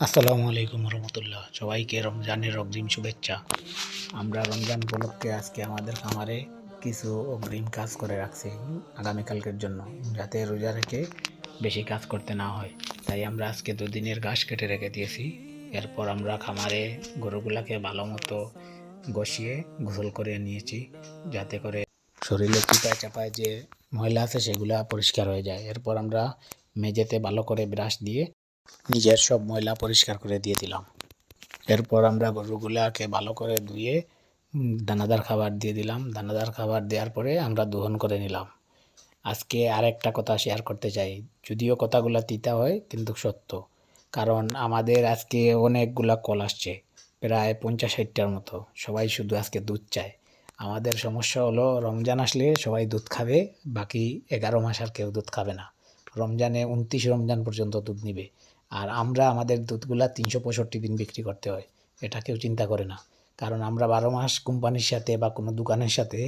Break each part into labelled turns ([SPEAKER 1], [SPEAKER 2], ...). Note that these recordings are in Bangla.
[SPEAKER 1] আসসালামু আলাইকুম রহমতুল্লাহ। সবাইকে রমজানের অগ্রিম শুভেচ্ছা। আমরা রমজান উপলক্ষে আজকে আমাদের খামারে কিছু অগ্রিম কাজ করে রাখছি আগামীকালকের জন্য, যাতে রোজা রেখে বেশি কাজ করতে না হয়। তাই আমরা আজকে দুদিনের ঘাস কেটে রেখে দিয়েছি। এরপর আমরা খামারে গরুগুলাকে ভালো মতো বসিয়ে গোসল করে নিয়েছি, যাতে করে শরীরে চিপা চাপায় যে ময়লা আছে সেগুলা পরিষ্কার হয়ে যায়। এরপর আমরা মেঝেতে ভালো করে ব্রাশ দিয়ে নিজের সব ময়লা পরিষ্কার করে দিয়ে দিলাম। এরপর আমরা গরুগুলাকে ভালো করে ধুয়ে দানাদার খাবার দিয়ে দিলাম। দানাদার খাবার দেওয়ার পরে আমরা দহন করে নিলাম। আজকে আরেকটা কথা শেয়ার করতে চাই, যদিও কথাগুলো তিতা হয় কিন্তু সত্য। কারণ আমাদের আজকে অনেকগুলা কল আসছে, প্রায় 50-60টার মতো। সবাই শুধু আজকে দুধ চায়। আমাদের সমস্যা হলো, রমজান আসলে সবাই দুধ খাবে, বাকি 11 মাস আর কেউ দুধ খাবে না। রমজানে 29 রমজান পর্যন্ত দুধ নিবে। আর আমরা আমাদের দুধগুলা 365 দিন বিক্রি করতে হয়। এটা কেউ চিন্তা করে না। কারণ আমরা 12 মাস কোম্পানির সাথে বা কোনো দোকানের সাথে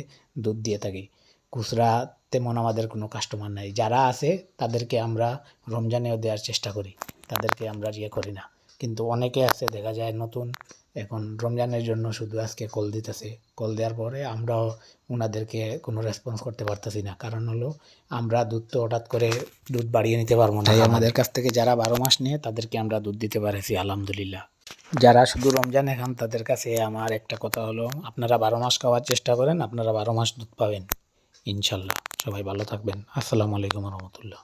[SPEAKER 1] দুধ দিয়ে থাকি। খুচরা তেমন আমাদের কোনো কাস্টমার নাই। যারা আছে তাদেরকে আমরা রমজানেও দেওয়ার চেষ্টা করি, তাদেরকে আমরা করি না। কিন্তু অনেকে আছে দেখা যায় নতুন, এখন রমজানের জন্য শুধু আজকে কল দিতেছে। কল দেওয়ার পরে আমরাও ওনাদেরকে কোনো রেসপন্স করতে পারতেছি না। কারণ হলো, আমরা দুধ তো হঠাৎ করে দুধ বাড়িয়ে নিতে পারবো না। তাই আমাদের কাছ থেকে যারা 12 মাস নিয়ে তাদেরকে আমরা দুধ দিতে পারছি আলহামদুলিল্লাহ। যারা শুধু রমজানে খান তাদের কাছে আমার একটা কথা হলো, আপনারা 12 মাস খাওয়ার চেষ্টা করেন, আপনারা 12 মাস দুধ পাবেন ইনশাল্লাহ। সবাই ভালো থাকবেন। আসসালামু আলাইকুম রহমতুল্লাহ।